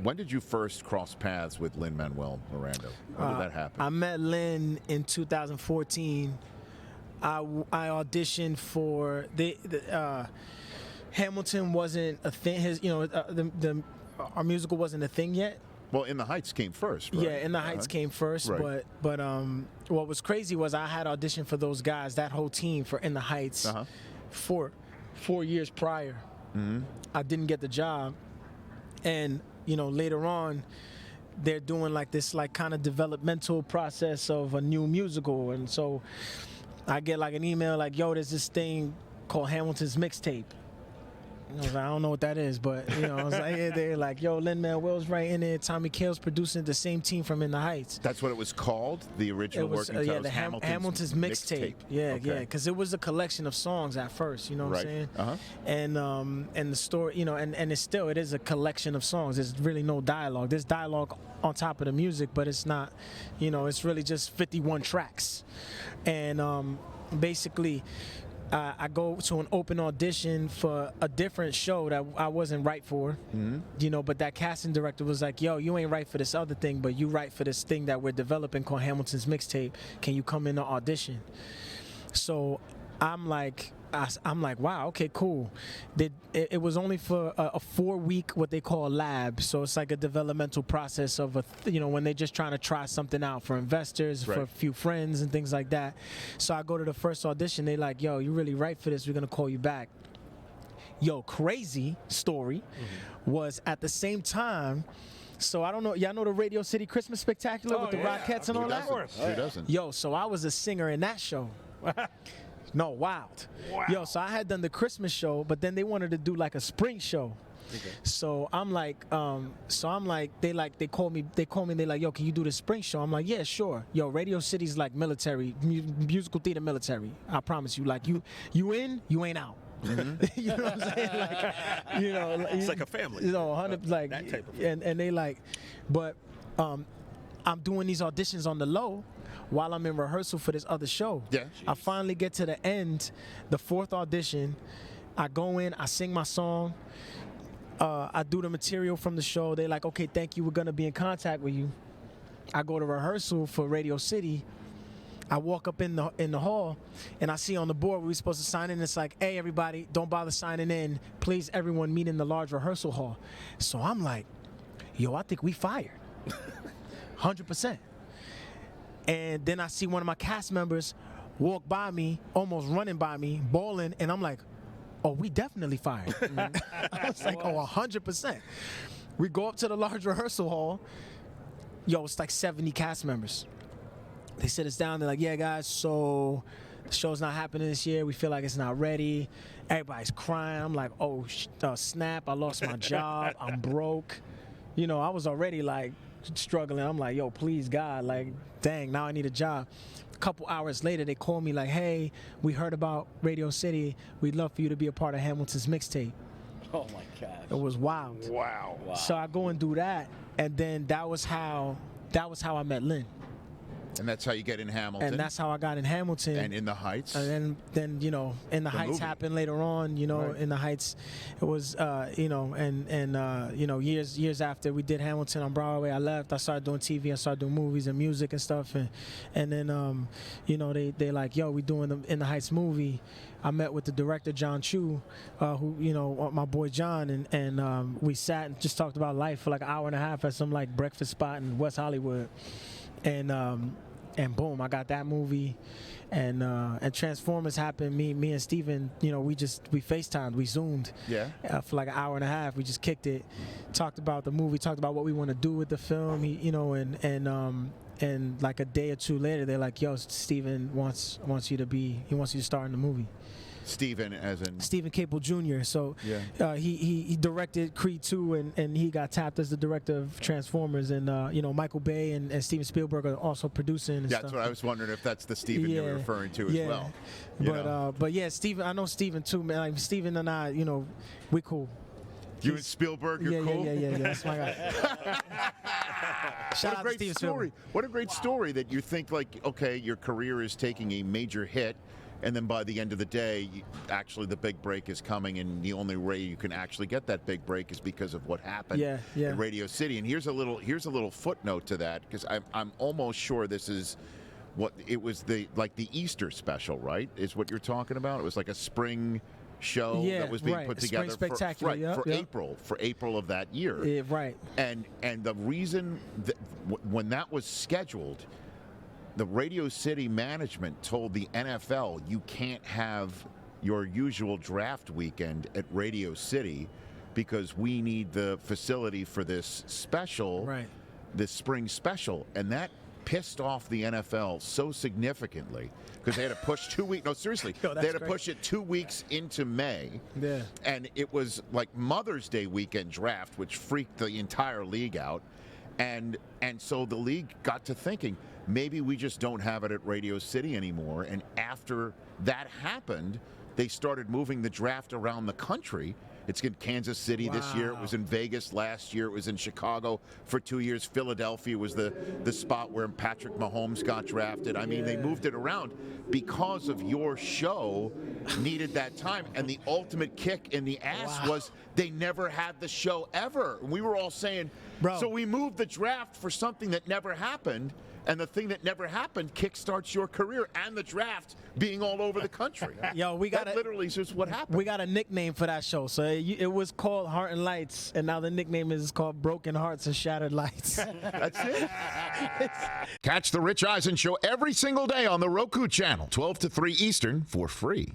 When did you first cross paths with Lin-Manuel Miranda? When did that happen? I met Lin in 2014. I auditioned for Hamilton wasn't a thing. Our musical wasn't a thing yet. Well, In the Heights came first, right? Yeah, In the Heights came first, Right. but what was crazy was I had auditioned for those guys, that whole team for In the Heights, for 4 years prior. I didn't get the job, and later on, they're doing like this kind of developmental process of a new musical, and so I get like an email like, "Yo, there's this thing called Hamilton's Mixtape." I was like, I don't know what that is, but I was like, yeah, they're like, "Yo, Lin-Manuel's right in it. Tommy Kail's producing, the same team from In the Heights." That's what it was called. The original working title. Yeah, the Hamilton's Mixtape. Yeah, okay. yeah, because it was a collection of songs at first. You know what I'm saying? And the story, and it is a collection of songs. There's really no dialogue. There's dialogue on top of the music, but it's not. It's really just 51 tracks, and basically. I go to an open audition for a different show that I wasn't right for, but that casting director was like, "Yo, you ain't right for this other thing, but you right for this thing that we're developing called Hamilton's Mixtape. Can you come in to audition?" So I'm like, wow, okay, cool. It was only for a 4-week what they call a lab, so it's like a developmental process of when they're just trying to try something out for investors, for a few friends and things like that. So I go to the first audition, they like, "Yo, you really right for this, we're gonna call you back." Yo, crazy story was at the same time. So I don't know, y'all know the Radio City Christmas Spectacular with the Rockettes and all that? Of course. Who doesn't? Yo, so I was a singer in that show. No, wild. Wow. Yo, so I had done the Christmas show, but then they wanted to do like a spring show. Okay. So I'm like, they call me, they're like, "Yo, can you do the spring show?" I'm like, "Yeah, sure." Yo, Radio City's like military, musical theater military. I promise you, like you in, you ain't out. You know what I'm saying? Like, It's like a family. 100 like that type of and they like, but I'm doing these auditions on the low while I'm in rehearsal for this other show. Yeah. I finally get to the end, the 4th audition. I go in, I sing my song. I do the material from the show. They're like, "Okay, thank you. We're gonna be in contact with you." I go to rehearsal for Radio City. I walk up in the hall, and I see on the board we're supposed to sign in. It's like, "Hey, everybody, don't bother signing in. Please, everyone, meet in the large rehearsal hall." So I'm like, "Yo, I think we fired." 100%. And then I see one of my cast members walk by me, almost running by me, bawling, and I'm like, "Oh, we definitely fired." I was like, "Oh, 100%. We go up to the large rehearsal hall. Yo, it's like 70 cast members. They sit us down. They're like, "Yeah, guys, so the show's not happening this year. We feel like it's not ready." Everybody's crying. I'm like, "Oh, snap. I lost my job. I'm broke." I was already like struggling. I'm like, "Yo, please, God, like, dang, now I need a job." A couple hours later, they call me like, "Hey, we heard about Radio City. We'd love for you to be a part of Hamilton's Mixtape." Oh my gosh. It was wild. Wow. So I go and do that, and then that was how I met Lin. And that's how you get in Hamilton. And that's how I got in Hamilton. And In the Heights. And then In the Heights movie happened later on. Right. In the Heights, it was years after we did Hamilton on Broadway, I left. I started doing TV. I started doing movies and music and stuff. And then they like, "Yo, we doing the In the Heights movie." I met with the director John Chu, who my boy John, and we sat and just talked about life for like an hour and a half at some like breakfast spot in West Hollywood. And boom, I got that movie, and Transformers happened. Me and Steven, we FaceTimed, we Zoomed, for like an hour and a half. We just kicked it, talked about the movie, talked about what we want to do with the film. And like a day or two later, they're like, "Yo, Steven wants you to star in the movie." Steven, as in Steven Caple Jr. So he directed Creed 2, and he got tapped as the director of Transformers. And Michael Bay and Steven Spielberg are also producing. And that's stuff. what I was wondering, if that's the Steven you were referring to as well. But yeah, Steven, I know Steven too, man. Like Steven and I, we cool. You and Spielberg, you're cool? Yeah. That's my guy. Shout out to Steven Spielberg. What a great story that you think, like, okay, your career is taking a major hit, And then by the end of the day, actually the big break is coming, and the only way you can actually get that big break is because of what happened in Radio City. And here's a little footnote to that, because I'm almost sure this is what it was, the Easter special, right? Is what you're talking about? It was like a spring show that was being put together for April of that year. Yeah, right. And the reason that when that was scheduled, the Radio City management told the NFL, you can't have your usual draft weekend at Radio City because we need the facility for this special, this spring special. And that pissed off the NFL so significantly because they had to push 2 weeks. No, seriously, they had to push it 2 weeks into May. Yeah. And it was like Mother's Day weekend draft, which freaked the entire league out. And so the league got to thinking, maybe we just don't have it at Radio City anymore. And after that happened, they started moving the draft around the country. It's in Kansas City this year. It was in Vegas last year. It was in Chicago for 2 years. Philadelphia was the spot where Patrick Mahomes got drafted. I mean, they moved it around because of your show needed that time. And the ultimate kick in the ass was they never had the show ever. We were all saying, so we moved the draft for something that never happened. And the thing that never happened kickstarts your career and the draft being all over the country. Yo, that literally is just what happened. We got a nickname for that show. So it was called Heart and Lights, and now the nickname is called Broken Hearts and Shattered Lights. That's it. Catch the Rich Eisen Show every single day on the Roku channel, 12 to 3 Eastern, for free.